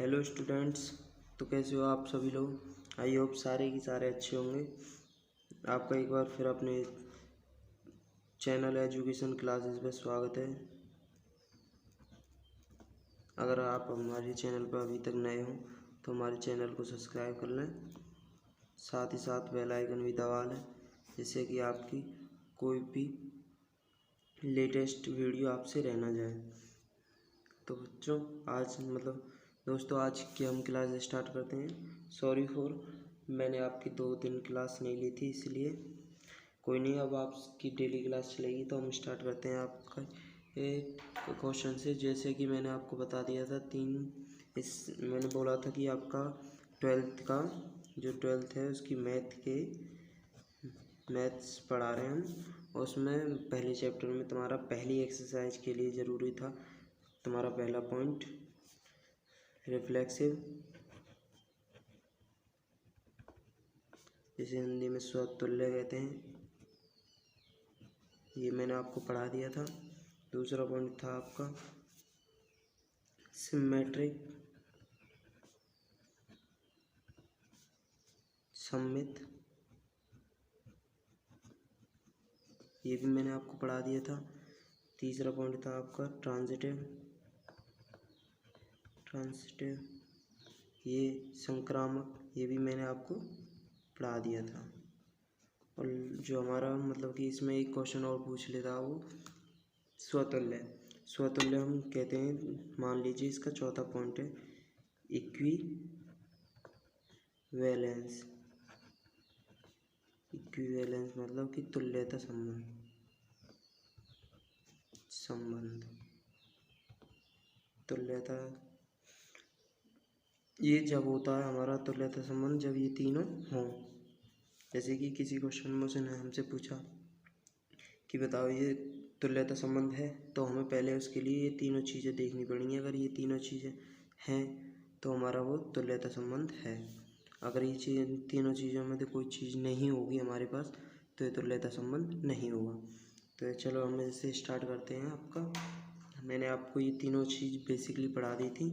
Hello students. तो कैसे हो आप सभी लोग। आई होप सारे के सारे अच्छे होंगे। आपका एक बार फिर अपने चैनल एजुकेशन क्लासेस में स्वागत है। अगर आप हमारे चैनल पर अभी तक नए हो तो हमारे चैनल को सब्सक्राइब कर लें, साथ ही साथ बेल आइकन भी दबा लें, जिससे कि आपकी कोई भी लेटेस्ट वीडियो आपसे रह ना जाए। तो बच्चों दोस्तों आज की हम क्लास स्टार्ट करते हैं। सॉरी फॉर मैंने आपकी 2 दिन क्लास नहीं ली थी, इसलिए कोई नहीं, अब आपकी डेली क्लास चलेगी। तो हम स्टार्ट करते हैं आपका एक क्वेश्चन से। जैसे कि मैंने आपको बता दिया था मैंने बोला था कि आपका 12th का जो 12th है उसकी मैथ्स पढ़ा रहे हैं हम। उसमें पहले चैप्टर में तुम्हारा पहली एक्सरसाइज के लिए ज़रूरी था तुम्हारा पहला पॉइंट रिफ्लेक्सिव, जिसे हिंदी में स्वतुल्य कहते हैं। ये मैंने आपको पढ़ा दिया था। दूसरा पॉइंट था आपका सिमेट्रिक, सममित, ये भी मैंने आपको पढ़ा दिया था। तीसरा पॉइंट था आपका ट्रांजिटिव, ये संक्रामक, ये भी मैंने आपको पढ़ा दिया था। और जो हमारा कि इसमें एक क्वेश्चन और पूछ लेता वो स्वतुल्य हम कहते हैं। मान लीजिए इसका चौथा पॉइंट है इक्विवेलेंस मतलब कि तुल्यता तुल्यता ये जब होता है हमारा तुल्यता संबंध, जब ये तीनों हों। जैसे कि किसी क्वेश्चन में उसने हमसे पूछा कि बताओ ये तुल्यता संबंध है, तो हमें पहले उसके लिए ये तीनों चीज़ें देखनी पड़ेंगी। अगर ये तीनों चीज़ें हैं तो हमारा वो तुल्यता संबंध है। अगर ये तीनों चीज़ों में से कोई चीज़ नहीं होगी हमारे पास तो ये तुल्यता संबंध नहीं होगा। तो चलो हम इसे स्टार्ट करते हैं। मैंने आपको ये तीनों चीज़ बेसिकली पढ़ा दी थी।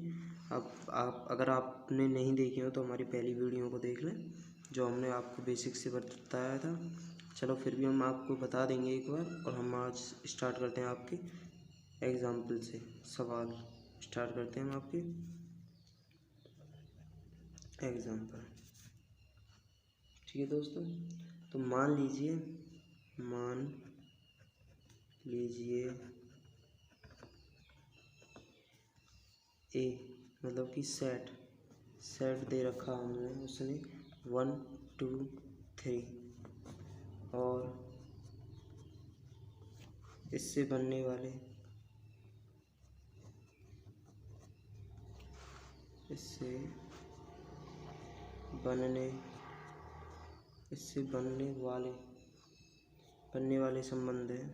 अब अगर आपने नहीं देखी हो तो हमारी पहली वीडियो को देख लें, जो हमने आपको बेसिक से बताया था। चलो फिर भी हम आपको बता देंगे एक बार। और हम आज स्टार्ट करते हैं आपके एग्जाम्पल से। सवाल स्टार्ट करते हैं हम आपके एग्जाम्पल। ठीक है दोस्तों, तो मान लीजिए ए मतलब कि सेट दे रखा हमें उसने 1 2 3, और इससे बनने वाले संबंध है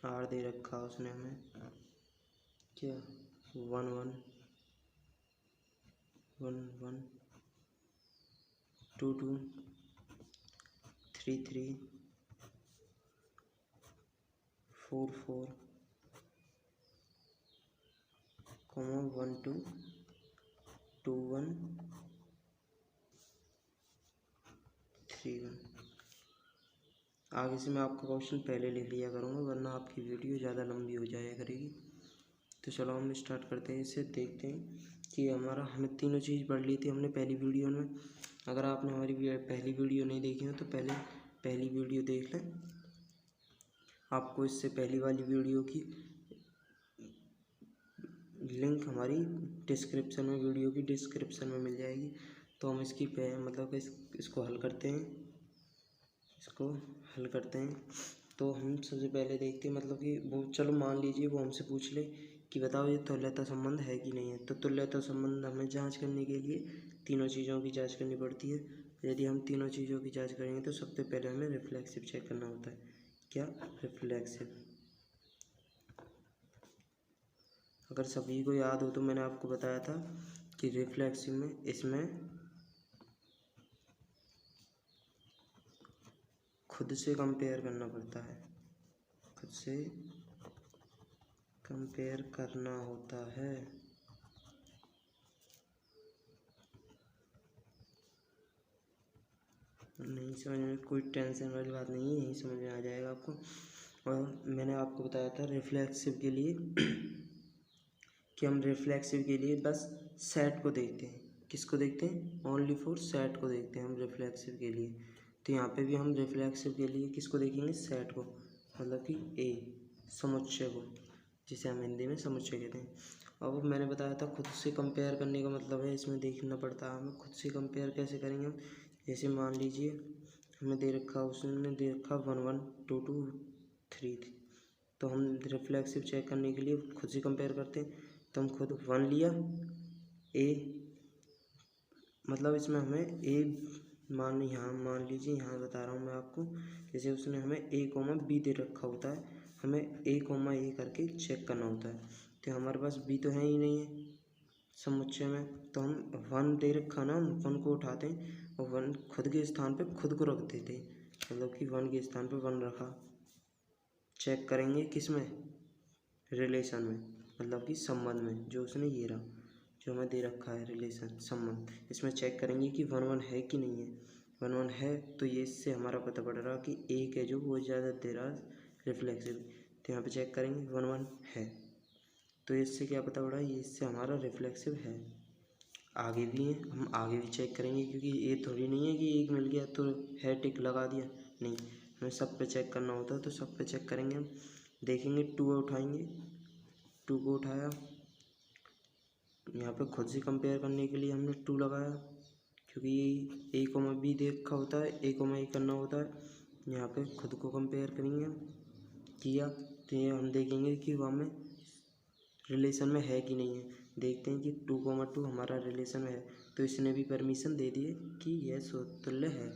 आर दे रखा उसने हमें क्या 1 1 1 1 2 2 3 3 4 4 1 2 2 1 3 1। आगे से मैं आपका क्वेश्चन पहले लिख लिया करूँगा, वरना आपकी वीडियो ज़्यादा लंबी हो जाया करेगी। तो चलो हम स्टार्ट करते हैं। इसे देखते हैं कि हमने तीनों चीज़ पढ़ ली थी हमने पहली वीडियो में। अगर आपने हमारी पहली वीडियो नहीं देखी हो तो पहले पहली वीडियो देख लें। आपको इससे पहली वाली वीडियो की लिंक हमारी वीडियो की डिस्क्रिप्शन में मिल जाएगी। तो हम इसको हल करते हैं। तो हम सबसे पहले देखते हैं कि वो, चलो मान लीजिए वो हमसे पूछ ले कि बताओ ये तुल्यता संबंध है कि नहीं है। तो तुल्यता संबंध हमें जांच करने के लिए तीनों चीज़ों की जांच करनी पड़ती है। यदि हम तीनों चीज़ों की जांच करेंगे तो सबसे पहले हमें रिफ्लेक्सिव चेक करना होता है। क्या रिफ्लेक्सिव, अगर सभी को याद हो तो मैंने आपको बताया था कि रिफ्लेक्सिव में इसमें खुद से कंपेयर करना पड़ता है, खुद से कंपेयर करना होता है। नहीं समझ में कोई टेंशन वाली बात नहीं है, यही समझ में आ जाएगा आपको। और मैंने आपको बताया था रिफ्लेक्सिव के लिए कि हम रिफ्लेक्सिव के लिए बस सेट को देखते हैं। किसको देखते हैं? ओनली फॉर सेट को देखते हैं हम रिफ्लेक्सिव के लिए। तो यहाँ पे भी हम रिफ्लेक्सिव के लिए किसको देखेंगे? सेट को, मतलब कि ए समुच्चय को, जिसे हम हिंदी में समुच्चय कहते हैं। अब मैंने बताया था खुद से कंपेयर करने का मतलब है इसमें देखना पड़ता है हमें। खुद से कंपेयर कैसे करेंगे हम? जैसे मान लीजिए हमें दे रखा, उसने दे रखा 1 1 2 2 3 तो हम रिफ्लेक्सिव चेक करने के लिए खुद से कंपेयर करते हैं। तो हम खुद 1 लिया, ए मतलब इसमें हमें ए यहाँ मान लीजिए, यहाँ बता रहा हूँ मैं आपको। जैसे उसने हमें ए कोमा बी दे रखा होता है, हमें ए कोमा ए करके चेक करना होता है। तो हमारे पास बी तो है ही नहीं है समुच्चय में, तो हम 1 दे रखा ना, हम 1 को उठाते हैं और 1 खुद के स्थान पे खुद को रख देते हैं, मतलब कि 1 के स्थान पे 1 रखा। चेक करेंगे किस में? रिलेशन में, मतलब कि संबंध में, जो उसने ये रहा जो हमें दे रखा है रिलेशन संबंध, इसमें चेक करेंगे कि 1 1 है कि नहीं है। 1 1 है तो ये इससे हमारा पता पड़ रहा कि एक है जो वो ज़्यादा दे रहा है रिफ्लेक्सिव। तो यहाँ पे चेक करेंगे 1 1 है, तो इससे क्या पता पड़ा? ये इससे हमारा रिफ्लेक्सिव है। आगे भी है, हम आगे भी चेक करेंगे, क्योंकि ये थोड़ी नहीं है कि एक मिल गया तो है टिक लगा दिया, नहीं, हमें सब पे चेक करना होता है। तो सब पे चेक करेंगे हम, देखेंगे 2 उठाएंगे, 2 को उठाया, यहाँ पे खुद से कंपेयर करने के लिए हमने 2 लगाया, क्योंकि ए कोमा बी देखा होता है, ए कोमा ए करना होता है। यहाँ पे खुद को कंपेयर करेंगे हम, किया तो ये हम देखेंगे कि वो हमें रिलेशन में है कि नहीं है। देखते हैं कि 2 हमारा रिलेशन में है, तो इसने भी परमिशन दे दी है कि यह समतुल्य है,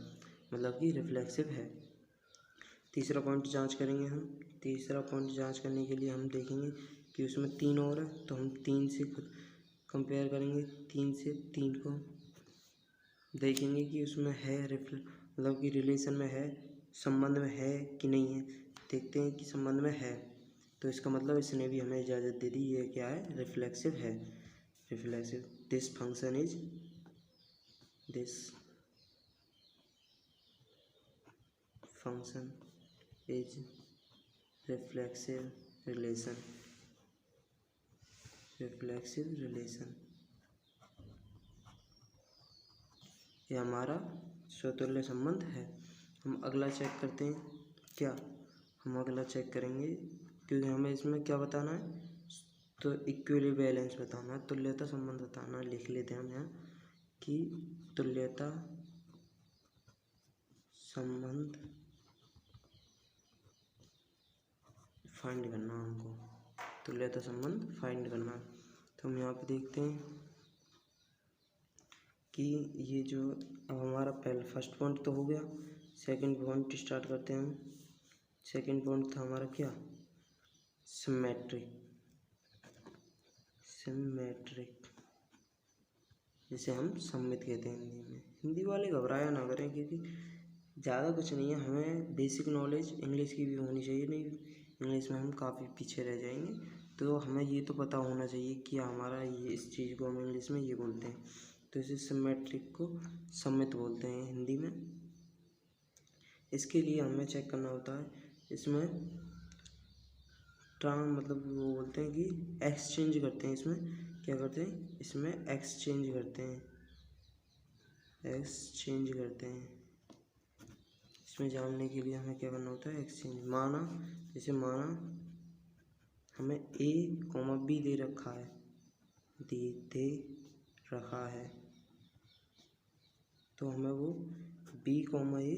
मतलब कि रिफ्लेक्सिव है। तीसरा पॉइंट जांच करेंगे हम। तीसरा पॉइंट जांच करने के लिए हम देखेंगे कि उसमें 3 और है, तो हम 3 से खुद कंपेयर करेंगे। 3 से 3 को देखेंगे कि उसमें है मतलब कि रिलेशन में है, संबंध में है कि नहीं है। देखते हैं कि संबंध में है, तो इसका मतलब इसने भी हमें इजाज़त दे दी, ये क्या है? रिफ्लेक्सिव है। Reflexive, this function is reflexive relation. Reflexive relation ये हमारा स्वतुल्य संबंध है। हम अगला चेक करते हैं। क्या हम अगला चेक करेंगे? क्योंकि हमें इसमें क्या बताना है? तो इक्विवैलेंस बताना है, तुल्यता संबंध बताना है। लिख लेते हैं हम यहाँ कि तुल्यता संबंध फाइंड करना है हमको, तुल्यता संबंध फाइंड करना है। तो हम यहाँ पे देखते हैं कि ये जो अब हमारा पहला फर्स्ट पॉइंट तो हो गया, सेकंड पॉइंट स्टार्ट करते हैं हम। सेकंड पॉइंट था हमारा क्या? सिमेट्रिक। जिसे हम सममित कहते हैं हिंदी में। हिंदी वाले घबराया ना करें, क्योंकि ज़्यादा कुछ नहीं है, हमें बेसिक नॉलेज इंग्लिश की भी होनी चाहिए, नहीं इंग्लिश में हम काफ़ी पीछे रह जाएंगे। तो हमें ये तो पता होना चाहिए कि हमारा ये इस चीज़ को हम इंग्लिश में ये बोलते हैं, तो इसे सिमेट्रिक को सममित बोलते हैं हिंदी में। इसके लिए हमें चेक करना होता है, इसमें मतलब वो बोलते हैं कि एक्सचेंज करते हैं। इसमें क्या करते हैं? इसमें एक्सचेंज करते हैं, इसमें जानने के लिए हमें क्या करना होता है? एक्सचेंज। माना, जैसे माना हमें ए कोमा बी दे रखा है, तो हमें वो बी कोमा ए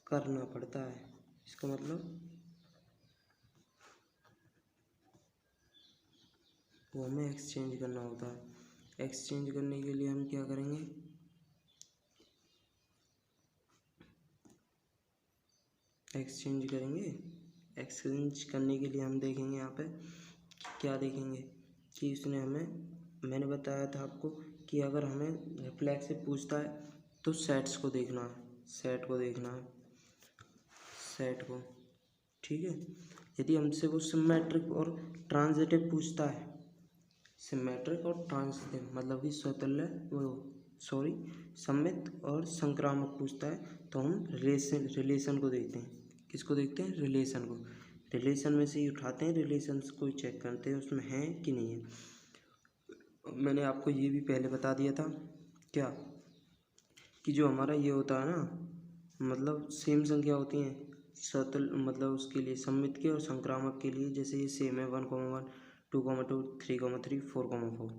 करना पड़ता है। इसका मतलब वो हमें एक्सचेंज करना होता है। एक्सचेंज करने के लिए हम क्या करेंगे? एक्सचेंज करने के लिए हम देखेंगे यहाँ पे क्या देखेंगे कि उसने मैंने बताया था आपको कि अगर हमें रिफ्लेक्सिव पूछता है तो सेट्स को देखना है, सेट को, ठीक है। यदि हमसे वो सिमेट्रिक और ट्रांजिटिव पूछता है, सिमेट्रिक और ट्रांजिटिव मतलब कि स्वतुल्य सममित और संक्रामक पूछता है, तो हम रिलेशन को देखते हैं। किसको देखते हैं? रिलेशन को। रिलेशन में से ही उठाते हैं, रिलेशंस को ही चेक करते हैं उसमें है कि नहीं है। मैंने आपको ये भी पहले बता दिया था क्या, कि जो हमारा ये होता है ना, मतलब सेम संख्या होती हैं स्वतुल्य मतलब उसके लिए सममित के और संक्रामक के लिए, जैसे ये सेम है 1,1, 2,2, 3,3, 4,4,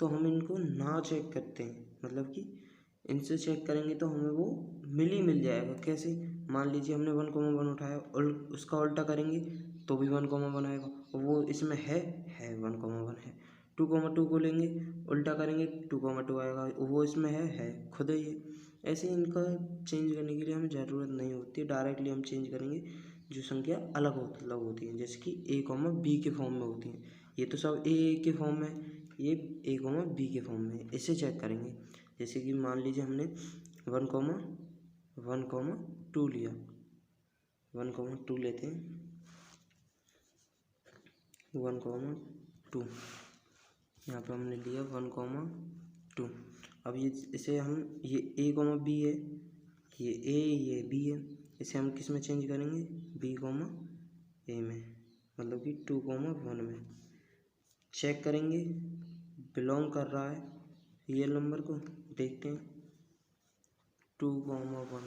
तो हम इनको ना चेक करते हैं, मतलब कि इनसे चेक करेंगे तो हमें वो मिल जाएगा। कैसे? मान लीजिए हमने 1,1 उठाया और उसका उल्टा करेंगे तो भी 1,1 आएगा, और वो इसमें है 1,1 है। 2,2 को लेंगे उल्टा करेंगे 2,2 आएगा, वो इसमें है खुद ही है। ऐसे इनका चेंज करने के लिए हमें ज़रूरत नहीं होती, डायरेक्टली हम चेंज करेंगे जो संख्या अलग होती हैं, जैसे कि a, b के फॉर्म में होती हैं। ये तो सब a के फॉर्म में, ये a, b के फॉर्म में, इसे चेक करेंगे। जैसे कि मान लीजिए हमने 1,2 लिया, 1,2 लेते हैं, 1,2 यहाँ पे हमने लिया 1,2। अब ये इसे हम ये a, b है, ये a ये b है, इसे हम किस में चेंज करेंगे? b, a में, मतलब कि 2,1 में चेक करेंगे बिलोंग कर रहा है रियल नंबर को। देखते हैं 2,1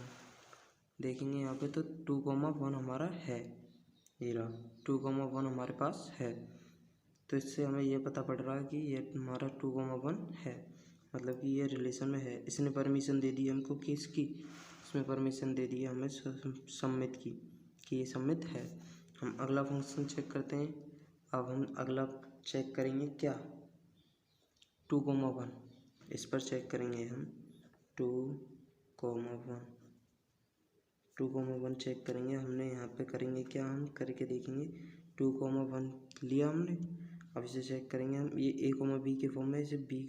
देखेंगे यहाँ पे, तो 2,1 हमारा है, ये रहा 2,1 हमारे पास है। तो इससे हमें ये पता पड़ रहा है कि ये हमारा 2,1 है, मतलब कि ये रिलेशन में है। इसने परमिशन दे दी हमको कि इसकी, इसमें परमिशन दे दी है हमें सममित की, कि ये सममित है। हम अगला फंक्शन चेक करते हैं। अब हम अगला चेक करेंगे क्या? 2,1, इस पर चेक करेंगे हम 2,1 चेक करेंगे। हमने यहाँ पे करेंगे क्या, हम करके देखेंगे 2,1 लिया हमने। अब इसे चेक करेंगे हम, ये a, b के फॉर्म में, इसे b, a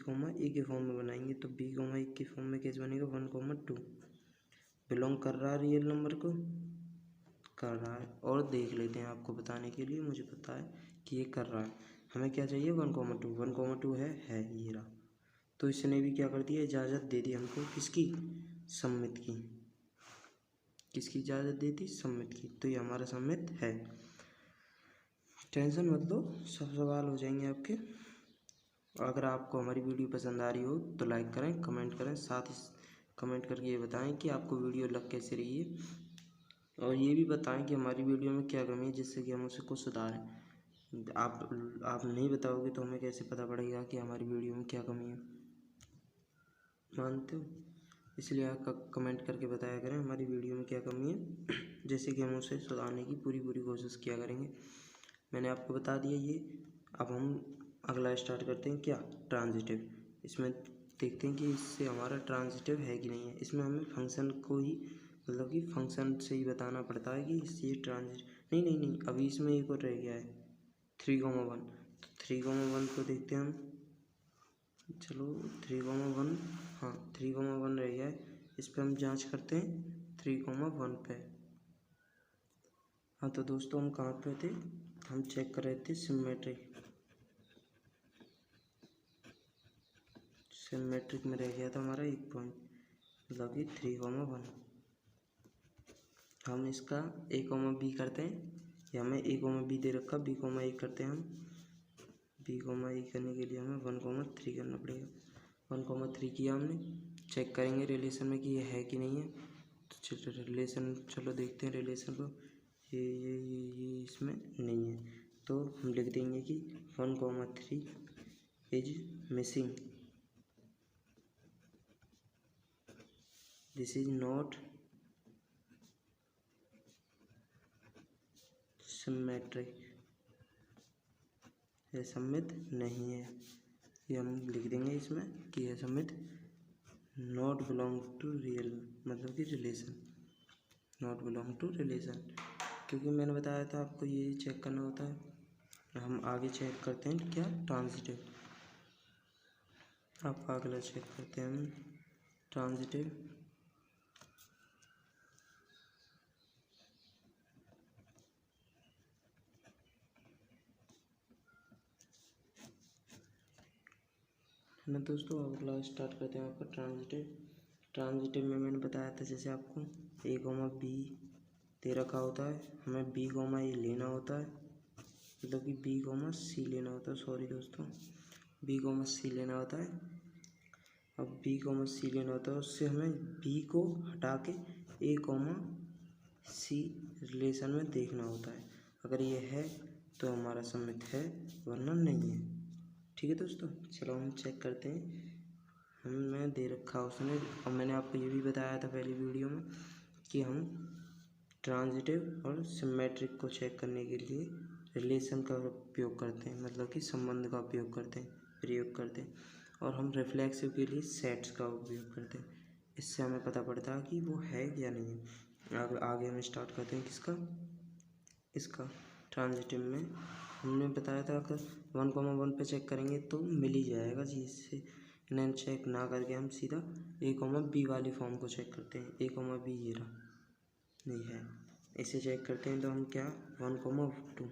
के फॉर्म में बनाएंगे, तो b, a के फॉर्म में कैसे बनेगा? 1,2 बिलोंग कर रहा है रियल नंबर को, कर रहा है। और देख लेते हैं आपको बताने के लिए, मुझे पता है कि ये कर रहा है। हमें क्या चाहिए? 1,2, 1,2 है ये रहा। तो इसने भी क्या कर दिया? इजाज़त दे दी हमको, किसकी? सममित की। किसकी इजाज़त दे दी? सममित की। तो ये हमारा सममित है। टेंशन मत लो, सब सवाल हो जाएंगे आपके। अगर आपको हमारी वीडियो पसंद आ रही हो तो लाइक करें, कमेंट करें, साथ ही कमेंट करके ये बताएं कि आपको वीडियो लग कैसे रही है, और ये भी बताएं कि हमारी वीडियो में क्या कमी है, जिससे कि हम उसे कुछ सुधारें। आप नहीं बताओगे तो हमें कैसे पता पड़ेगा कि हमारी वीडियो में क्या कमी है? मानते हो? इसलिए आप कमेंट करके बताया करें हमारी वीडियो में क्या कमी है, जैसे कि हम उसे सुधारने की पूरी कोशिश किया करेंगे। मैंने आपको बता दिया ये। अब हम अगला स्टार्ट करते हैं क्या? ट्रांजिटिव। इसमें देखते हैं कि इससे हमारा ट्रांजिटिव है कि नहीं है। इसमें हमें फंक्शन को ही, मतलब कि फंक्शन से ही बताना पड़ता है कि इससे ट्रांजिटिव नहीं, अभी इसमें एक और रह गया है 3,1। तो 3,1 को देखते हैं हम। चलो 3,1, हाँ 3,1 रह गया है, इस पर हम जांच करते हैं 3,1 पे। हाँ तो दोस्तों हम कहाँ पे थे? हम चेक कर रहे थे सिमेट्रिक में रह गया था हमारा एक पॉइंट, मतलब कि 3,1। हम इसका a, b करते हैं, या हमें a, b दे रखा, b, a करते हैं हम। b, a करने के लिए हमें 1,3 करना पड़ेगा। 1,3 किया हमने। चेक करेंगे रिलेशन में कि ये है कि नहीं है। तो चलो रिलेशन, चलो देखते हैं रिलेशन को। ये इसमें नहीं है, तो हम लिख देंगे कि 1,3 is missing, this is not symmetric, यह सममित नहीं है। ये हम लिख देंगे इसमें कि यह सममित नॉट बिलोंग टू रियल, मतलब कि relation, not belong to relation, क्योंकि मैंने बताया था आपको ये चेक करना होता है। हम आगे चेक करते हैं क्या? ट्रांजिटिव। अब अगला चेक करते हैं हम ट्रांजिटिव। ना दोस्तों, अब अगला स्टार्ट करते हैं आपका ट्रांजिटिव। ट्रांजिटिव में मैंने बताया था जैसे आपको ए कॉमा बी दे रखा होता है, हमें बी कॉमा ए लेना होता है, मतलब कि बी कॉमा सी लेना होता है, सॉरी दोस्तों, बी कॉमा सी लेना होता है। अब बी कॉमा सी लेना होता है, उससे हमें बी को हटा के ए कॉमा सी रिलेशन में देखना होता है। अगर ये है तो हमारा सम्मित है, वरना नहीं है। ठीक है दोस्तों, चलो हम चेक करते हैं। हमें दे रखा उसने, और मैंने आपको ये भी बताया था पहली वीडियो में कि हम ट्रांजिटिव और सिमेट्रिक को चेक करने के लिए रिलेशन का उपयोग करते हैं, मतलब कि संबंध का उपयोग करते हैं, प्रयोग करते हैं। और हम रिफ्लेक्सिव के लिए सेट्स का उपयोग करते हैं। इससे हमें पता पड़ता है कि वो है या नहीं है। आगे हम स्टार्ट करते हैं किसका, इसका ट्रांजिटिव में हमने बताया था अगर 1,1 पे चेक करेंगे तो मिल ही जाएगा, जिससे इन्हें चेक ना करके हम सीधा ए कॉमा बी वाली फॉर्म को चेक करते हैं। ए कॉमा बी ये रहा, नहीं है, इसे चेक करते हैं तो हम क्या 1,2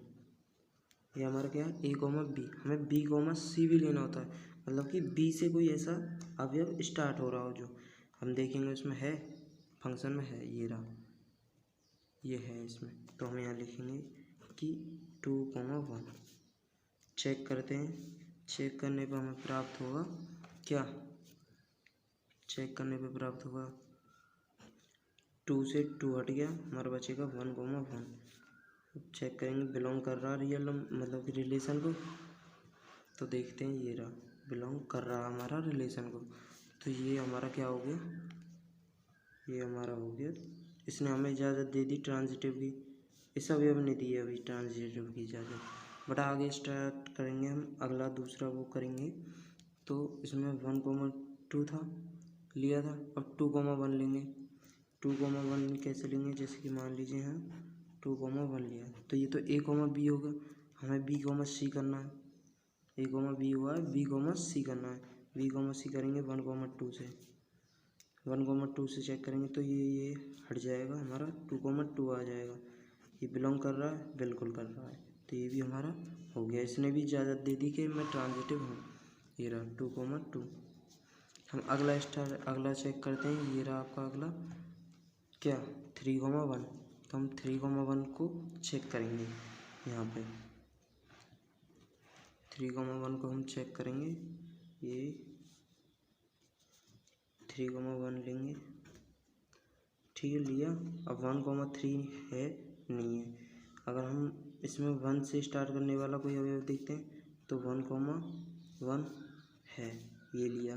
ये हमारा क्या ए कॉमा बी, हमें बी कॉमा सी भी लेना होता है, मतलब कि बी से कोई ऐसा अवयव स्टार्ट हो रहा हो जो हम देखेंगे उसमें है, फंक्शन में है, ये रहा, ये है इसमें। तो हम यहाँ लिखेंगे कि 2,1 चेक करते हैं। चेक करने पर हमें प्राप्त होगा क्या, चेक करने पर प्राप्त होगा 2 से 2 हट गया, हमारा बचेगा 1,1। चेक करेंगे बिलोंग कर रहा रियल मतलब कि रिलेशन को, तो देखते हैं ये रहा, बिलोंग कर रहा हमारा रिलेशन को। तो ये हमारा क्या हो गया, ये हमारा हो गया, इसने हमें इजाज़त दे दी ट्रांजिटिव की। इस अवयव ने दी है अभी ट्रांजिटिव की इजाज़त, बट आगे स्टार्ट करेंगे हम, अगला दूसरा वो करेंगे। तो इसमें 1,2 था, लिया था, अब 2,1 लेंगे। 2,1 कैसे लेंगे, जैसे कि मान लीजिए हम 2,1 लिया, तो ये तो ए कॉमा बी होगा, हमें बी कॉमा सी करना है। ए कॉमा बी हुआ है, बी कॉमा सी करना है, बी कॉमा सी करेंगे 1,2 से। 1,2 से चेक करेंगे तो ये हट जाएगा, हमारा 2,2 आ जाएगा। ये बिलोंग कर रहा है, बिल्कुल कर रहा है, तो ये भी हमारा हो गया। इसने भी इजाज़त दे दी कि मैं ट्रांजिटिव हूँ, ये रहा 2,2। हम अगला चेक करते हैं, ये रहा आपका अगला क्या 3,1। तो हम 3,1 को चेक करेंगे, यहाँ पे 3,1 को हम चेक करेंगे, ये 3,1 लेंगे, ठीक है, लिया। अब 1,3 है, नहीं है। अगर हम इसमें 1 से स्टार्ट करने वाला कोई अवयव देखते हैं तो 1,1 है, ये लिया,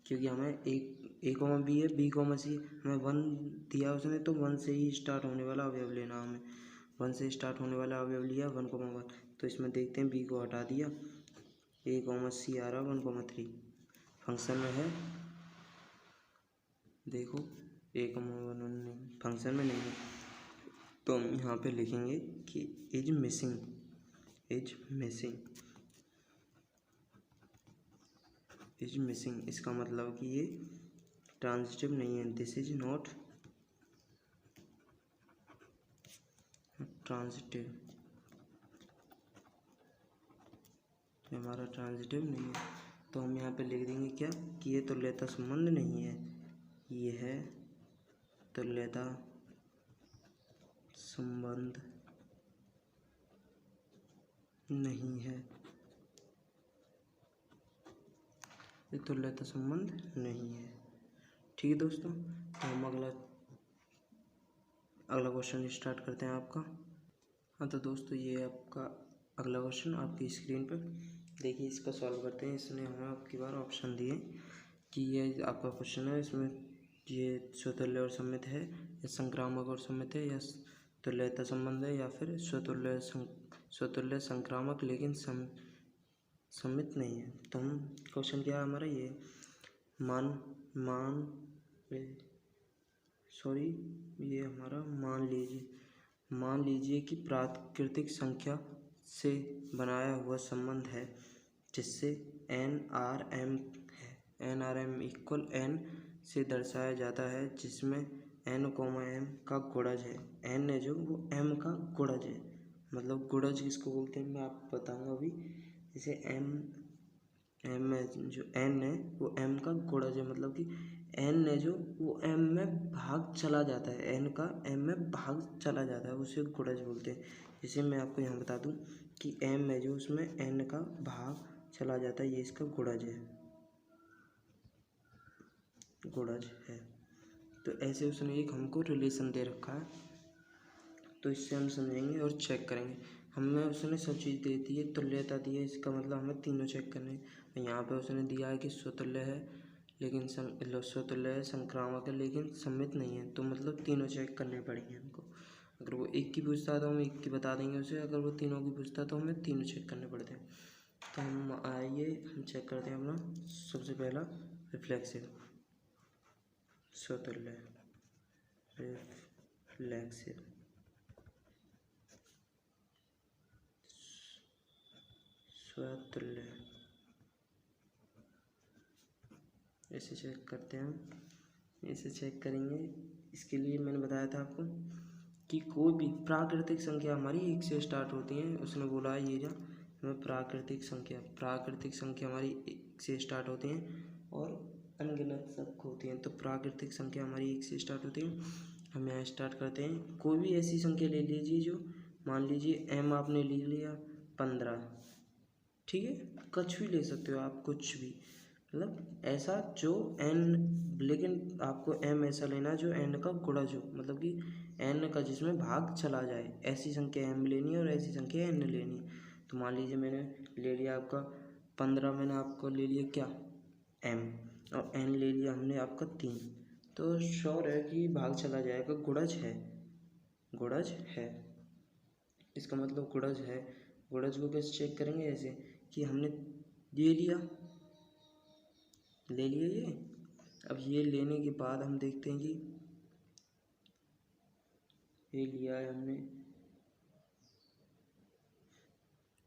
क्योंकि हमें ए कॉमा बी है, बी कॉमा सी, हमें 1 दिया उसने, तो 1 से ही स्टार्ट होने वाला अवयव लेना, हमें 1 से स्टार्ट होने वाला अवयव लिया 1,1। तो इसमें देखते हैं बी को हटा दिया, ए कॉमा सी आ रहा 1,3 फंक्शन में है, देखो 1,1 फंक्शन में नहीं है। तो हम यहाँ पे लिखेंगे कि is missing, is missing, is missing, इसका मतलब कि ये ट्रांजिटिव नहीं है, दिस इज नॉट ट्रांजिटिव, हमारा ट्रांजिटिव नहीं है। तो हम यहाँ पे लिख देंगे क्या कि ये तुल्यता संबंध नहीं है, ये है तुल्यता संबंध नहीं है, ये तुल्यता संबंध नहीं है। ठीक है दोस्तों, तो हम अगला क्वेश्चन स्टार्ट करते हैं आपका। हाँ तो दोस्तों, ये आपका अगला क्वेश्चन आपकी स्क्रीन पर देखिए, इसका सॉल्व करते हैं। इसने हमें आपकी बार ऑप्शन दिए कि ये आपका क्वेश्चन है, इसमें ये स्वतुल्य और सममित है, या संक्रामक और सममित है, या तुल्यता संबंध है, या फिर स्वतुल्य संक्रामक लेकिन सममित नहीं है। तो हम क्वेश्चन क्या है हमारा, ये ये हमारा मान लीजिए कि प्राकृतिक संख्या से बनाया हुआ संबंध है जिससे NRM है, NRM इक्वल n से दर्शाया जाता है, जिसमें n, m का गुणज है, n है जो वो m का गुणज है, मतलब गुणज किसको बोलते हैं मैं आपको बताऊंगा अभी। जैसे m एम में जो एन है वो एम का गुणज है, मतलब कि एन है जो वो एम में भाग चला जाता है, एन का एम में भाग चला जाता है, उसे गुणज बोलते हैं। जैसे मैं आपको यहाँ बता दूँ कि एम है जो उसमें एन का भाग चला जाता है, ये इसका गुणज है, गुणज है। तो ऐसे उसने एक हमको रिलेशन दे रखा है, तो इससे हम समझेंगे और चेक करेंगे। हमें उसने सब चीज़ दे दी है, तुल्यता दी है, इसका मतलब हमें तीनों चेक करने हैं। यहाँ पे उसने दिया है कि स्वतुल्य है लेकिन स्वतुल्य है, संक्रामक है लेकिन सममित नहीं है, तो मतलब तीनों चेक करने पड़ेंगे हमको। अगर वो एक की पूछता है तो हम एक की बता देंगे उसे, अगर वो तीनों की पूछता है तो हमें तीनों चेक करने पड़ते हैं। तो हम आइए हम चेक करते हैं अपना सबसे पहला रिफ्लेक्सिव, स्वतुल्य रिफ्लेक्सिव, स्वतुल्य, ऐसे चेक करते हैं हम, ऐसे चेक करेंगे। इसके लिए मैंने बताया था आपको कि कोई भी प्राकृतिक संख्या हमारी एक से स्टार्ट होती है, उसने बोला है ये जो हमें प्राकृतिक संख्या हमारी एक से स्टार्ट होती हैं और अनगिनत सब होती हैं। तो प्राकृतिक संख्या हमारी एक से स्टार्ट होती है। हम यहाँ स्टार्ट करते हैं, कोई भी ऐसी संख्या ले लीजिए जो मान लीजिए एम आपने ले लिया 15, ठीक है, कुछ भी ले सकते हो आप, कुछ भी, मतलब ऐसा जो एन, लेकिन आपको एम ऐसा लेना जो एन का गुणज हो, मतलब कि एन का जिसमें भाग चला जाए, ऐसी संख्या एम लेनी है और ऐसी संख्या एन लेनी है। तो मान लीजिए मैंने ले लिया आपका 15, मैंने आपको ले लिया क्या एम, और एन ले लिया हमने आपका 3, तो श्योर है कि भाग चला जाएगा, गुणज है, गुणज है, इसका मतलब गुणज है। गुणज को कैसे चेक करेंगे, ऐसे कि हमने ले लिया ये, अब ये लेने के बाद हम देखते हैं कि ये लिया है हमने,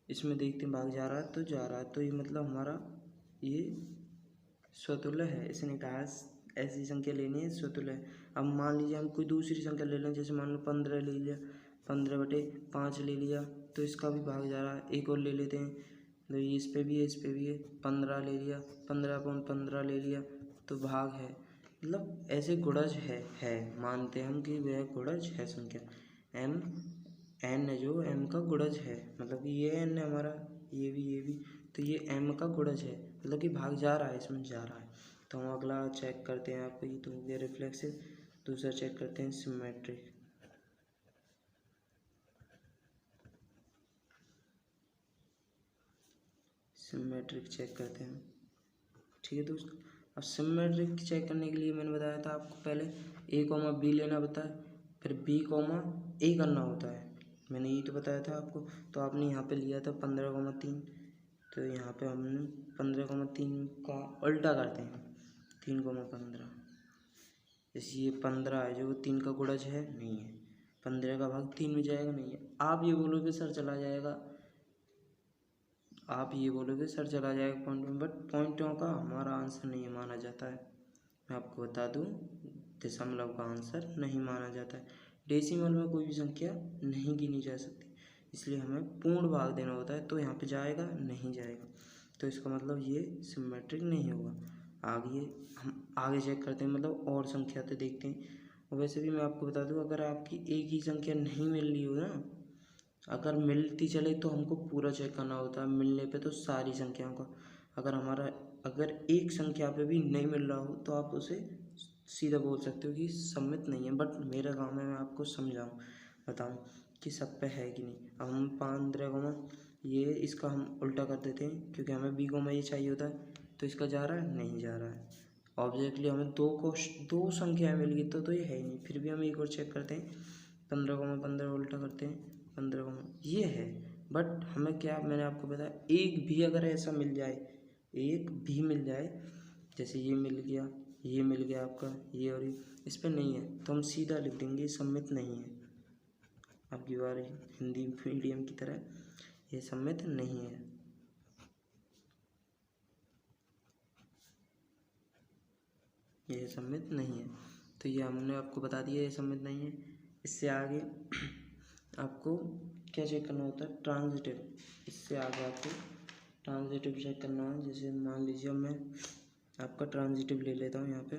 इसमें देखते हैं भाग जा रहा है तो जा रहा है, तो ये मतलब हमारा ये स्वतुल्य है। इसने कहा ऐसी संख्या लेनी है स्वतुल्य है। अब मान लीजिए हम कोई दूसरी संख्या ले लें, जैसे मान लो 15 ले लिया, 15/5 ले लिया, तो इसका भी भाग जा रहा है। एक और ले लेते हैं, तो ये इस पे भी है, इस पे भी है, 15 ले लिया, 15/15 ले लिया, तो भाग है, मतलब ऐसे गुणज है मानते हैं हम कि वह गुणज है संख्या एम, एन है जो एम का गुणज है, मतलब कि ये एन है हमारा, ये भी, तो ये एम का गुणज है, मतलब कि भाग जा रहा है, इसमें जा रहा है। तो हम अगला चेक करते हैं, आपको ये तो हो गया रिफ्लेक्सिव। दूसरा चेक करते हैं सिमेट्रिक, सिमेट्रिक चेक करते हैं, ठीक है दोस्तों। अब सिमेट्रिक चेक करने के लिए मैंने बताया था आपको पहले A, B लेना बताया, फिर B, A करना होता है, मैंने ये तो बताया था आपको। तो आपने यहाँ पे लिया था 15,3, तो यहाँ पे हमने 15,3 का उल्टा करते हैं, 3,15, जैसे ये 15 है जो वो 3 का गुणज है, नहीं है, 15 का भाग 3 में जाएगा, नहीं है। आप ये बोलोगे सर चला जाएगा, आप ये बोलोगे सर चला जाएगा पॉइंट में, बट पॉइंटों का हमारा आंसर नहीं माना जाता है। मैं आपको बता दूं, दशमलव का आंसर नहीं माना जाता है। डेसिमल में कोई भी संख्या नहीं गिनी जा सकती, इसलिए हमें पूर्ण भाग देना होता है, तो यहाँ पे जाएगा नहीं जाएगा, तो इसका मतलब ये सिमेट्रिक नहीं होगा। आगे हम आगे चेक करते हैं, मतलब और संख्या तो देखते हैं। और वैसे भी मैं आपको बता दूं, अगर आपकी एक ही संख्या नहीं मिल रही हो ना, अगर मिलती चले तो हमको पूरा चेक करना होता है, मिलने पे तो सारी संख्याओं का। अगर एक संख्या पे भी नहीं मिल रहा हो तो आप उसे सीधा बोल सकते हो कि सम्मित नहीं है, बट मेरा काम है मैं आपको समझाऊँ, बताऊँ कि सब पे है कि नहीं। अब हम 15, ये इसका हम उल्टा कर देते हैं, क्योंकि हमें B, ये चाहिए होता है, तो इसका जा रहा है, नहीं जा रहा है। ऑब्जेक्टली हमें दो संख्याएँ मिल गई, तो ये है ही नहीं, फिर भी हम एक और चेक करते हैं, 15,15 उल्टा करते हैं, 15, ये है। बट हमें क्या, मैंने आपको बताया, एक भी अगर ऐसा मिल जाए, एक भी मिल जाए, जैसे ये मिल गया, ये मिल गया आपका, ये और ये इस पर नहीं है, तो हम सीधा लिख देंगे सम्मित नहीं है। आपकी बार हिंदी मीडियम की तरह, ये सम्मित नहीं है, ये सम्मित नहीं है। तो ये हमने आपको बता दिया, ये सम्मित नहीं है। इससे आगे आपको क्या चेक करना होता है, ट्रांजिटिव। इससे आगे आपको ट्रांजिटिव चेक करना है। जैसे मान लीजिए अब मैं आपका ट्रांजिटिव ले लेता हूँ यहाँ पे।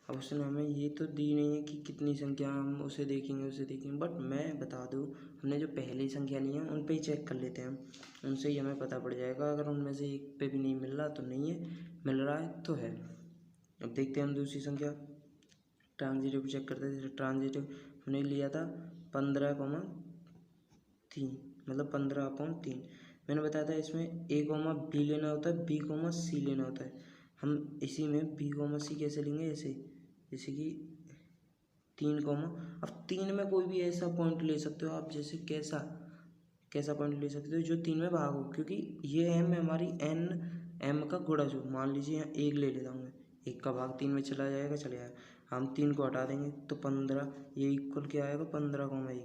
अब उसने हमें ये तो दी नहीं है कि कितनी संख्या, हम उसे देखेंगे, बट मैं बता दूँ, हमने जो पहली संख्या ली है उन पे ही चेक कर लेते हैं हम, उनसे ही हमें पता पड़ जाएगा। अगर उनमें से एक पे भी नहीं मिल रहा तो नहीं है, मिल रहा है तो है। अब देखते हैं हम दूसरी संख्या, ट्रांजिटिव चेक करते हैं। जैसे ट्रांजिटिव हमने लिया था 15,3, मतलब 15/3। मैंने बताया था इसमें A, B लेना होता है, B, C लेना होता है। हम इसी में B, C कैसे लेंगे, ऐसे जैसे कि 3, अब 3 में कोई भी ऐसा पॉइंट ले सकते हो आप, जैसे कैसा पॉइंट ले सकते हो जो 3 में भाग हो, क्योंकि ये M हमारी M का गुणज हो। मान लीजिए यहाँ 1 ले लेता हूँ मैं, 1 का भाग 3 में चला जाएगा। हम 3 को हटा देंगे तो 15, ये इक्वल क्या आएगा, 15,1।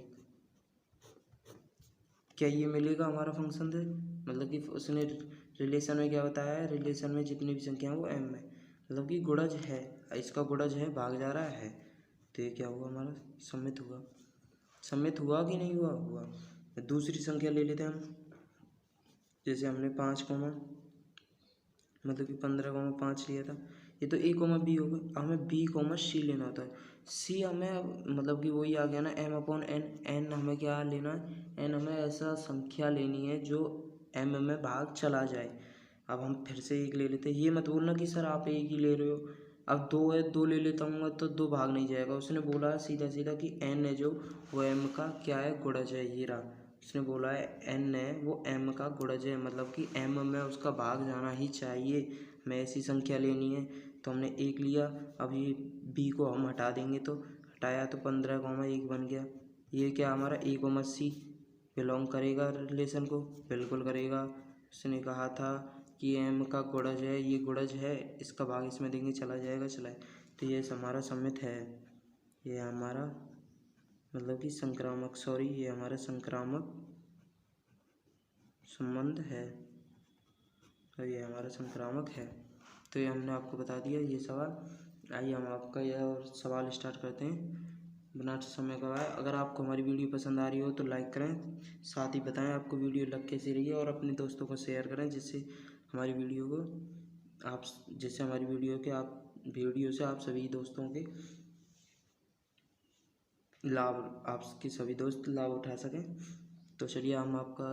क्या ये मिलेगा हमारा फंक्शन से, मतलब कि उसने रिलेशन में क्या बताया है, रिलेशन में जितनी भी संख्या है वो M है, मतलब कि गुणज है, इसका गुणज है, भाग जा रहा है। तो ये क्या हुआ हमारा, सम्मित हुआ कि नहीं हुआ। दूसरी संख्या ले लेते हैं हम। जैसे हमने 5, मतलब कि 15,5 लिया था। ये तो A, B होगा। हमें B, C लेना होता है। C हमें मतलब कि वही आ गया ना, M/n। n हमें क्या लेना है, n हमें ऐसा संख्या लेनी है जो M में भाग चला जाए। अब हम फिर से 1 ले लेते हैं। ये मत बोलना कि सर आप 1 ही ले रहे हो, अब 2 है, 2 ले लेता हूँ तो 2 भाग नहीं जाएगा। उसने बोला है सीधा कि n है जो वो M का क्या है, गुणज है। ये रहा, उसने बोला है n है वो M का गुणज है, मतलब कि M में उसका भाग जाना ही चाहिए। हमें ऐसी संख्या लेनी है, तो हमने 1 लिया। अब ये B को हम हटा देंगे, तो हटाया तो 15,1 बन गया। ये क्या हमारा A, C बिलोंग करेगा रिलेशन को, बिल्कुल करेगा। उसने कहा था कि M का गुणज है, ये गुणज है, इसका भाग इसमें देंगे, चला जाएगा। तो ये हमारा सम्मित है। ये हमारा मतलब कि ये हमारा संक्रामक संबंध है, और ये हमारा संक्रामक है। तो ये हमने आपको बता दिया ये सवाल। आइए हम आपका यह और सवाल स्टार्ट करते हैं बिना समय गवाए। अगर आपको हमारी वीडियो पसंद आ रही हो तो लाइक करें, साथ ही बताएं आपको वीडियो लग कैसी रही है, और अपने दोस्तों को शेयर करें, जिससे हमारी वीडियो से आप सभी दोस्तों के लाभ, आपके सभी दोस्त लाभ उठा सकें। तो चलिए हम आपका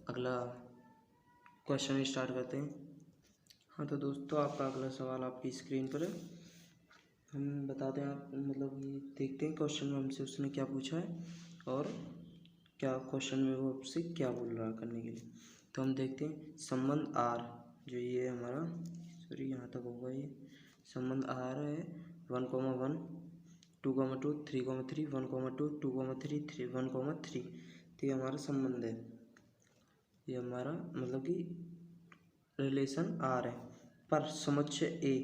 अगला क्वेश्चन स्टार्ट करते हैं। हाँ तो दोस्तों, आपका अगला सवाल आपकी स्क्रीन पर है। हम बताते हैं, आप मतलब ये देखते हैं क्वेश्चन में हमसे उसने क्या पूछा है, और क्या क्वेश्चन में वो आपसे क्या बोल रहा है करने के लिए। तो हम देखते हैं संबंध R, जो ये हमारा यहाँ तक होगा। ये संबंध R है 1,1, 2,2, 3,3, 1,2, 2,3, 1,3। तो ये हमारा संबंध है, ये हमारा मतलब कि रिलेशन R है। पर समुच्चय A,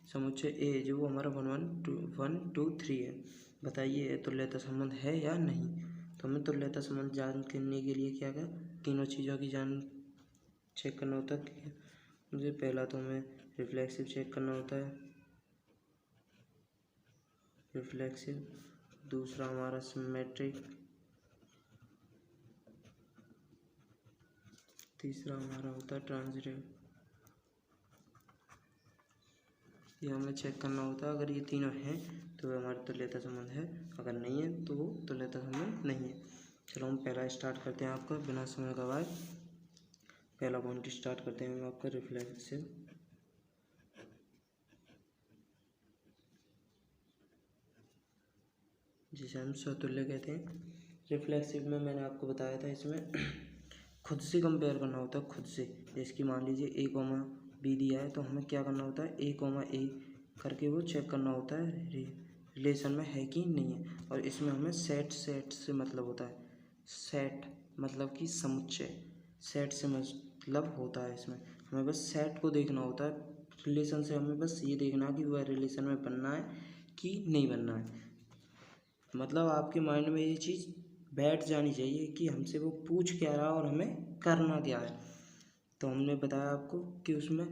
समुच्चय A जो वो हमारा 1, 2, 3 है। बताइए तुल्यता संबंध है या नहीं। तो हमें तुल्यता संबंध जानने के लिए क्या तीनों चीज़ों की चेक करना होता है। मुझे पहला तो हमें रिफ्लेक्सिव चेक करना होता है, रिफ्लेक्सिव। दूसरा हमारा सिमेट्रिक, तीसरा हमारा होता है ट्रांजिटिव। ये हमें चेक करना होता है। अगर ये तीनों हैं तो वो हमारा तुल्यता संबंध है, अगर नहीं है तो वो तुल्यता संबंध नहीं है। चलो हम पहला स्टार्ट करते हैं आपका बिना समय गवाए। पहला पॉइंट स्टार्ट करते हैं हम आपका रिफ्लेक्सिव। जिसे हम स्वतुल्य कहते हैं। रिफ्लेक्सिव में मैंने आपको बताया था, इसमें खुद से कंपेयर करना होता है, खुद से। जैसे मान लीजिए A, B दिया है, तो हमें क्या करना होता है, A, करके वो चेक करना होता है रिलेशन में है कि नहीं है। और इसमें हमें सेट से मतलब होता है, सेट मतलब कि समुच्चय, सेट से मतलब होता है। इसमें हमें बस सेट को देखना होता है, रिलेशन से हमें बस ये देखना है कि वह रिलेशन में बनना है कि नहीं बनना है। मतलब आपके माइंड में ये चीज़ बैठ जानी चाहिए कि हमसे वो पूछ क्या रहा और हमें करना क्या है। तो हमने बताया आपको कि उसमें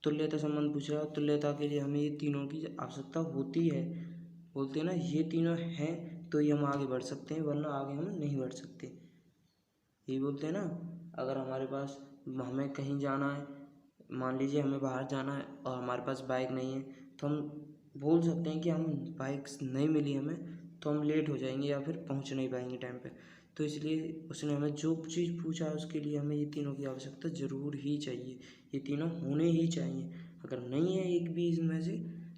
तुल्यता संबंध पूछ रहा है, तुल्यता के लिए हमें ये तीनों की आवश्यकता होती है। बोलते हैं ना ये तीनों हैं तो ये हम आगे बढ़ सकते हैं, वरना आगे हम नहीं बढ़ सकते। यही बोलते हैं ना, अगर हमारे पास हमें कहीं जाना है, मान लीजिए हमें बाहर जाना है और हमारे पास बाइक नहीं है, तो हम बोल सकते हैं कि हम बाइक नहीं मिली हमें तो हम लेट हो जाएंगे या फिर पहुंच नहीं पाएंगे टाइम पे। तो इसलिए उसने हमें जो चीज़ पूछा है उसके लिए हमें ये तीनों की आवश्यकता ज़रूर ही चाहिए, ये तीनों होने ही चाहिए। अगर नहीं है एक भी इसमें से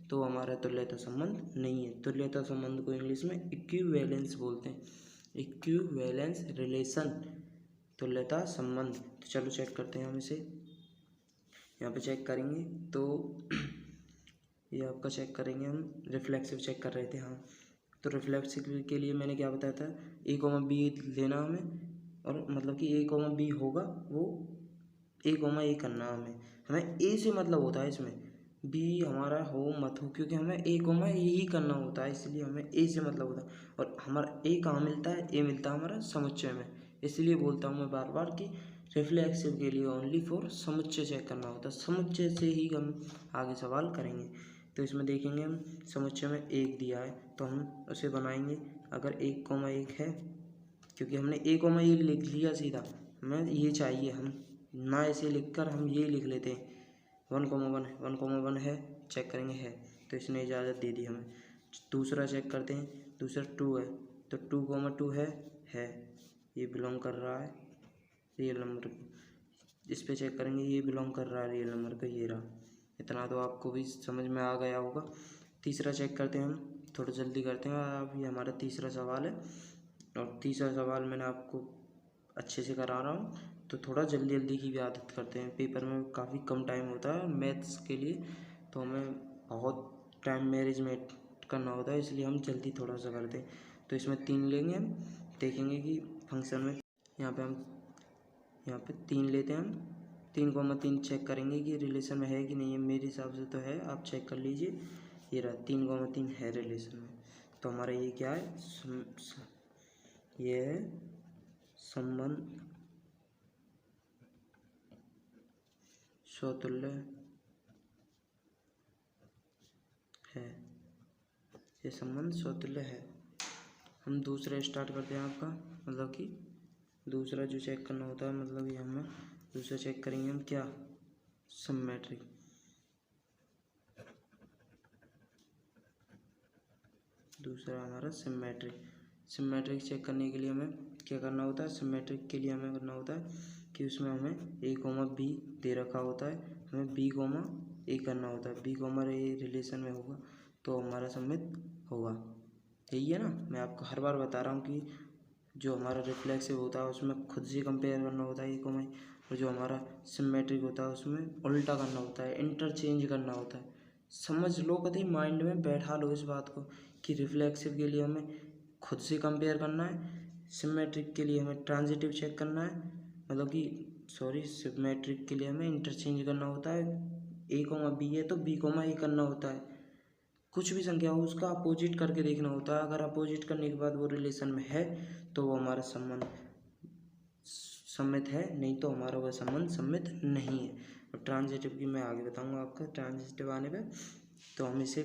तो हमारा तुल्यता संबंध नहीं है। तुल्यता संबंध को इंग्लिश में इक्विवेलेंस बोलते हैं, इक्विवेलेंस रिलेशन, तुल्यता संबंध। तो चलो चेक करते हैं हम इसे, यहाँ पे चेक करेंगे तो ये आपका चेक करेंगे हम, रिफ्लेक्सिव चेक कर रहे थे। हाँ, तो रिफ्लेक्सिव के लिए मैंने क्या बताया था, ए कोमा बी लेना हमें, और मतलब कि ए कोमा बी होगा वो ए कोमा ए करना हमें ए से मतलब होता है इसमें, बी हमारा हो मत हो, क्योंकि हमें ए कोमा ए ही करना होता है, इसलिए हमें ए से मतलब होता है। और हमारा ए कहाँ मिलता है, ए मिलता है हमारा समुच्चय में। इसलिए बोलता हूँ मैं बार बार कि रिफ्लेक्सिव के लिए ओनली फॉर समुच्चय चेक करना होता है, समुच्चय से ही हम आगे सवाल करेंगे। तो इसमें देखेंगे हम समुच्चय में एक दिया है तो हम उसे बनाएंगे। अगर 1,1 है, क्योंकि हमने 1,1 लिख लिया सीधा, हमें ये चाहिए, हम ना ऐसे लिखकर हम ये लिख लेते हैं 1,1 है, 1,1 है, चेक करेंगे है, तो इसने इजाज़त दे दी हमें। दूसरा चेक करते हैं, दूसरा 2 है तो 2,2 है, ये बिलोंग कर रहा है रियल नंबर को। इस पे चेक करेंगे, ये बिलोंग कर रहा है रियल नंबर को, ये रहा। इतना तो आपको भी समझ में आ गया होगा। तीसरा चेक करते हैं हम, थोड़ा जल्दी करते हैं, अब ये हमारा तीसरा सवाल है और तीसरा सवाल मैंने आपको अच्छे से करा रहा हूँ, तो थोड़ा जल्दी जल्दी की भी आदत करते हैं। पेपर में काफ़ी कम टाइम होता है मैथ्स के लिए, तो हमें बहुत टाइम मैनेजमेंट करना होता है, इसलिए हम जल्दी थोड़ा सा करते हैं। तो इसमें 3 लेंगे हम, देखेंगे कि फंक्शन में यहाँ पे 3 लेते हैं हम, 3,3 चेक करेंगे कि रिलेशन में है कि नहीं है। मेरे हिसाब से तो है, आप चेक कर लीजिए। ये रहा 3,3 है रिलेशन में, तो हमारा ये क्या है, ये है संबंध स्वतुल्य है, ये संबंध स्वतुल्य है। हम दूसरा स्टार्ट करते हैं आपका, मतलब कि दूसरा जो चेक करना होता है, मतलब ये हमें दूसरा चेक करेंगे हम क्या, सिमेट्रिक। दूसरा हमारा सिमेट्रिक चेक करने के लिए हमें क्या करना होता है, सिमेट्रिक के लिए हमें करना होता है कि उसमें हमें ए कोमा बी दे रखा होता है, हमें बी कोमा ए करना होता है। बी कोमा ए रिलेशन में होगा तो हमारा सममित होगा। यही है ना, मैं आपको हर बार बता रहा हूँ कि जो हमारा रिफ्लेक्सिव होता है उसमें खुद से कंपेयर करना होता है ए कोमा ए, और जो हमारा सिमेट्रिक होता है उसमें उल्टा करना होता है, इंटरचेंज करना होता है। समझ लो, कभी माइंड में बैठा लो इस बात को कि रिफ्लेक्सिव के लिए हमें खुद से कंपेयर करना है, सिमेट्रिक के लिए हमें ट्रांजिटिव चेक करना है, मतलब कि सिमेट्रिक के लिए हमें इंटरचेंज करना होता है। ए कोमा बी है तो बी कोमा ए करना होता है। कुछ भी संख्या हो उसका अपोजिट करके देखना होता है, अगर अपोजिट करने के बाद वो रिलेशन में है तो वो हमारा संबंध सम्मित है, नहीं तो हमारा वह संबंध सम्मित नहीं है। और ट्रांजिटिव की मैं आगे बताऊंगा आपका, ट्रांजिटिव आने पे। तो हम इसे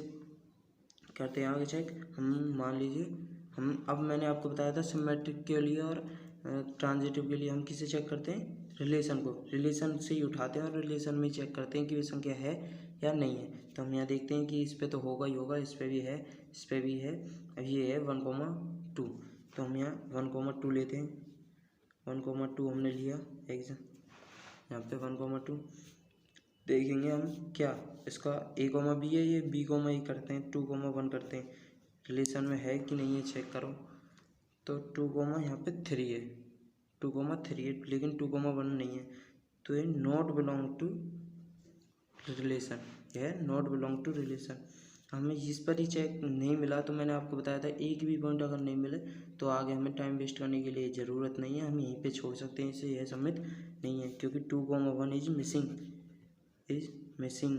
करते हैं आगे चेक। हम मान लीजिए अब मैंने आपको बताया था सिमेट्रिक के लिए और ट्रांजिटिव के लिए हम किसे चेक करते हैं, रिलेशन को, रिलेशन से ही उठाते हैं और रिलेशन में चेक करते हैं कि वे संख्या है या नहीं है। तो हम यहाँ देखते हैं कि इस पे तो होगा ही होगा, इस पे भी है, इस पे भी है। अब ये है 1,2, तो हम यहाँ 1,2 लेते हैं। 1,2 हमने लिया यहाँ पे 1,2 देखेंगे हम क्या, इसका ए कोमा बी है, ये बी कोमा ए करते हैं, 2,1 करते हैं, रिलेशन में है कि नहीं है चेक करो। तो 2, यहाँ पे 3 है, 2,3 है, लेकिन 2,1 नहीं है, तो ये नॉट बिलोंग टू रिलेशन, यह नॉट बिलोंग टू रिलेशन। हमें इस पर ही चेक नहीं मिला, तो मैंने आपको बताया था एक भी पॉइंट अगर नहीं मिले तो आगे हमें टाइम वेस्ट करने के लिए ज़रूरत नहीं है, हम यहीं पे छोड़ सकते हैं इसे, यह सम्मित नहीं है, क्योंकि 2,1 इज मिसिंग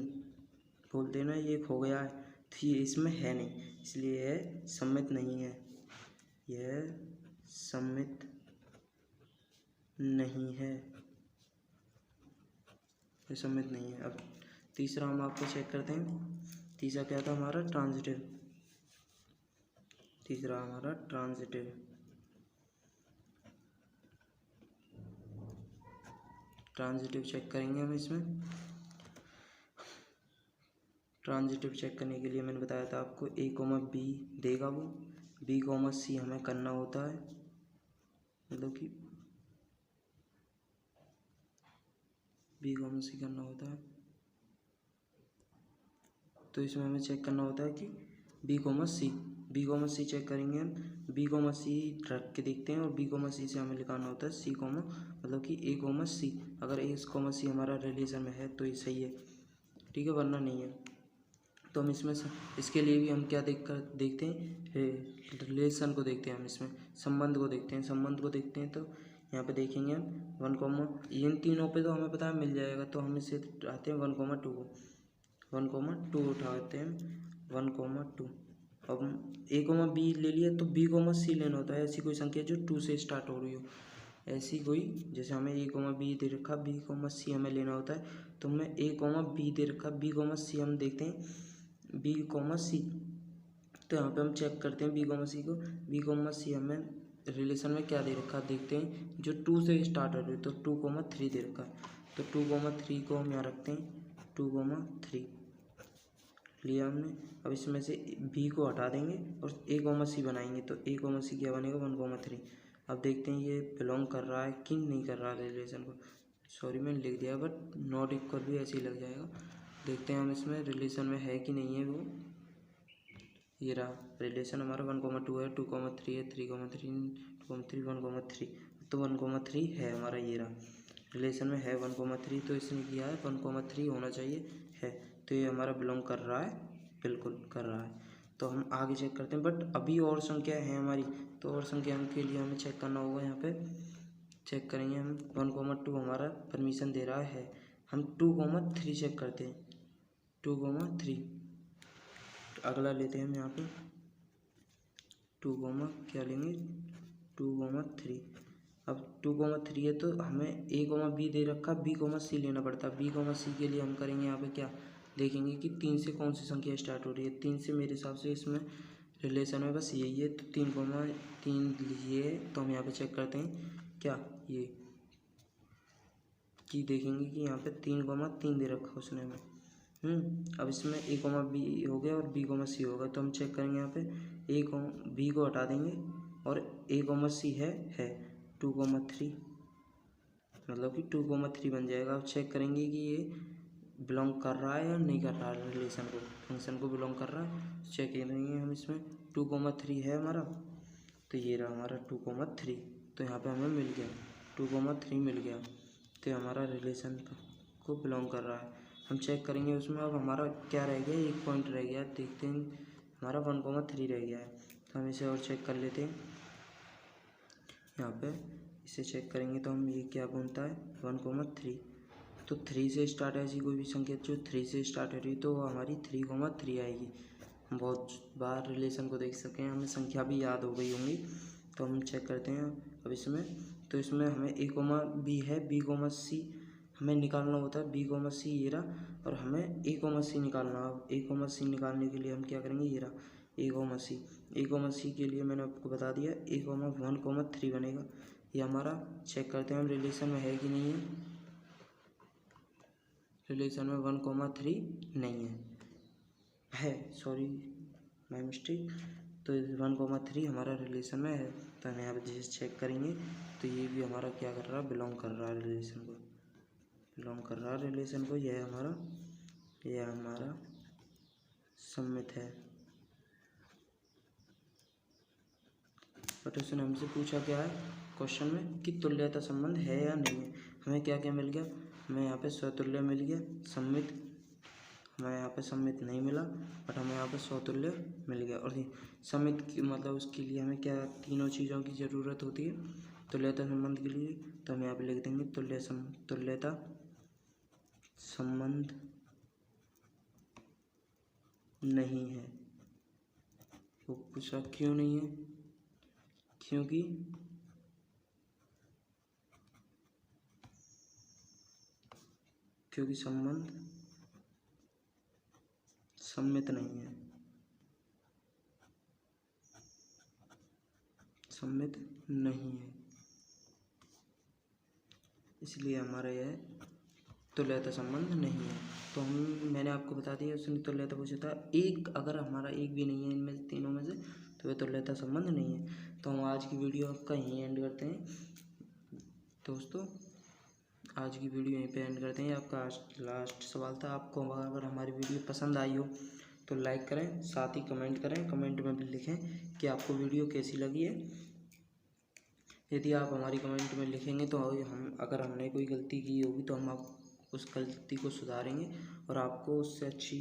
बोल देना, ये खो गया है, तो ये इसमें है नहीं, इसलिए यह सम्मित नहीं है, यह सम्मित नहीं है, ये सम्मित नहीं है। अब तीसरा हम आपको चेक करते हैं। तीसरा क्या था हमारा? ट्रांजिटिव। तीसरा हमारा ट्रांजिटिव। ट्रांजिटिव चेक करेंगे हम इसमें। ट्रांजिटिव चेक करने के लिए मैंने बताया था आपको A, B देगा वो, B, C हमें करना होता है, मतलब कि B, C करना होता है। तो इसमें हमें चेक करना होता है कि B, C चेक करेंगे हम। B, C रख के देखते हैं और B, C से हमें लिखाना होता है C, मतलब कि A, C। अगर A, C हमारा रिलेशन में है तो ये सही है, ठीक है, वरना नहीं है। तो हम इसमें इसके लिए भी हम क्या देखते हैं? रिलेशन को देखते हैं हम, इसमें संबंध को देखते हैं। संबंध को देखते हैं तो यहाँ पे देखेंगे हम इन तीनों पे तो हमें पता है मिल जाएगा, तो हम इसे आते हैं 1,2 को। 1,2 उठाते हैं 1,2। अब A, B ले लिया तो B, C लेना होता है। ऐसी कोई संख्या जो 2 से स्टार्ट हो रही हो, ऐसी कोई, जैसे हमें A, B दे रखा, B, C हमें लेना होता है। तो हमें A, B दे रखा, B, C हम देखते हैं B, C। तो यहाँ पे हम चेक करते हैं B, C को। B, C हमें रिलेशन में क्या दे रखा देखते हैं, जो 2 से स्टार्ट हो रही है, तो 2,3 दे रखा। तो 2,3 को हम यहाँ रखते हैं 2,3 लिया हमने। अब इसमें से B को हटा देंगे और A, C बनाएंगे, तो A, C क्या बनेगा? 1,3। अब देखते हैं ये बिलोंग कर रहा है कि नहीं कर रहा है रिलेशन को। सॉरी मैंने लिख दिया, बट नॉट इक्वल भी ऐसे ही लग जाएगा। देखते हैं हम इसमें रिलेशन में है कि नहीं है वो। ये रहा रिलेशन हमारा 1,2 है, 2,3 है, 3,3, 2,3, 1,3। तो 1,3 है हमारा, ये रहा रिलेशन में है 1,3। तो इसने किया है 1,3 होना चाहिए है, तो ये हमारा बिलोंग कर रहा है, बिल्कुल कर रहा है। तो हम आगे चेक करते हैं, बट अभी और संख्या है हमारी, तो और संख्या के लिए हमें चेक करना होगा। यहाँ पे चेक करेंगे हम 1,2 हमारा परमिशन दे रहा है। हम 2,3 चेक करते हैं, 2,3 अगला लेते हैं हम यहाँ पे 2, क्या लेंगे 2,3। अब 2,3 है तो हमें A, B दे रखा, B, C लेना पड़ता है। B, C के लिए हम करेंगे यहाँ पे क्या देखेंगे कि 3 से कौन सी संख्या स्टार्ट हो रही है। 3 से मेरे हिसाब से इसमें रिलेशन में बस यही है, तो 3,3 लिए। तो हम यहाँ पे चेक करते हैं क्या ये कि देखेंगे कि यहाँ पे 3,3 दे रखा उसने हमें। अब इसमें A, B हो गया और B, C होगा। तो हम चेक करेंगे यहाँ पे B को हटा देंगे और A, C है 2,3, मतलब कि 2,3 बन जाएगा। अब चेक करेंगे कि ये बिलोंग कर रहा है या नहीं कर रहा है, रिलेशन को, फंक्शन को बिलोंग कर रहा है। चेक करेंगे हम इसमें 2,3 है हमारा, तो ये रहा हमारा 2,3। तो यहाँ पे हमें मिल गया 2,3 मिल गया, तो हमारा रिलेशन को बिलोंग कर रहा है। हम चेक करेंगे उसमें। अब हमारा क्या रह गया? एक पॉइंट रह गया, देखते हैं हमारा 1,3 रह गया है। तो हम इसे और चेक कर लेते हैं। यहाँ पे इसे चेक करेंगे तो हम ये क्या बनता है 1,3। तो 3 से स्टार्ट है, ऐसी कोई भी संख्या जो 3 से स्टार्ट हो रही तो वो हमारी 3,3 आएगी। हम बहुत बार रिलेशन को देख सकें, हमें संख्या भी याद हो गई होंगी। तो हम चेक करते हैं अब इसमें। तो इसमें हमें A, B है, B, C हमें निकालना होता है। B, C ये रहा, और हमें A, C निकालना है। A, C निकालने के लिए हम क्या करेंगे? ये रहा A, C। A, C के लिए मैंने आपको बता दिया A, 1,3 बनेगा। ये हमारा चेक करते हैं हम रिलेशन में है कि नहीं है। रिलेशन में 1,3 नहीं है, सॉरी माय मिस्टेक। तो 1,3 हमारा रिलेशन में है। तो हम यहाँ पे जिसे चेक करेंगे तो ये भी हमारा क्या कर रहा है? बिलोंग कर रहा है रिलेशन को, बिलोंग कर रहा है रिलेशन को। यह हमारा सम्मित है। बट उसने हमसे पूछा क्या है क्वेश्चन में कि तुल्यता संबंध है या नहीं है। हमें क्या क्या मिल गया? हमें यहाँ पे स्वतुल्य मिल गया, सम्मित हमें यहाँ पे सम्मित नहीं मिला, बट हमें यहाँ पे स्वतुल्य मिल गया। और सम्मित की मतलब उसके लिए हमें क्या तीनों चीज़ों की ज़रूरत होती है तुल्यता संबंध के लिए। तो हम यहाँ पे लिख देंगे तुल्यता संबंध नहीं है। वो पूछा क्यों नहीं है? क्योंकि संबंध सम्मित नहीं है, सम्मित नहीं है, इसलिए हमारा यह तुल्यता संबंध नहीं है। तो मैंने आपको बता दिया, उसने तुल्यता पूछा था एक, अगर हमारा एक भी नहीं है इनमें से तीनों में से, तो वह तुल्यता संबंध नहीं है। तो हम आज की वीडियो का यहीं एंड करते हैं दोस्तों, आज की वीडियो यहीं पे एंड करते हैं। आपका लास्ट सवाल था, आपको अगर हमारी वीडियो पसंद आई हो तो लाइक करें, साथ ही कमेंट करें, कमेंट में भी लिखें कि आपको वीडियो कैसी लगी है। यदि आप हमारी कमेंट में लिखेंगे तो हम, अगर हमने कोई गलती की होगी तो हम आप उस गलती को सुधारेंगे और आपको उससे अच्छी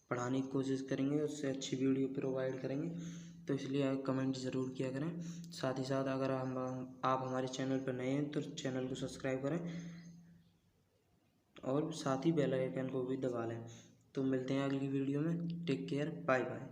पढ़ाने की कोशिश करेंगे, उससे अच्छी वीडियो प्रोवाइड करेंगे। तो इसलिए कमेंट ज़रूर किया करें। साथ ही साथ अगर आप हमारे चैनल पर नए हैं तो चैनल को सब्सक्राइब करें और साथ ही बेल आइकन को भी दबा लें। तो मिलते हैं अगली वीडियो में। Take care, bye bye.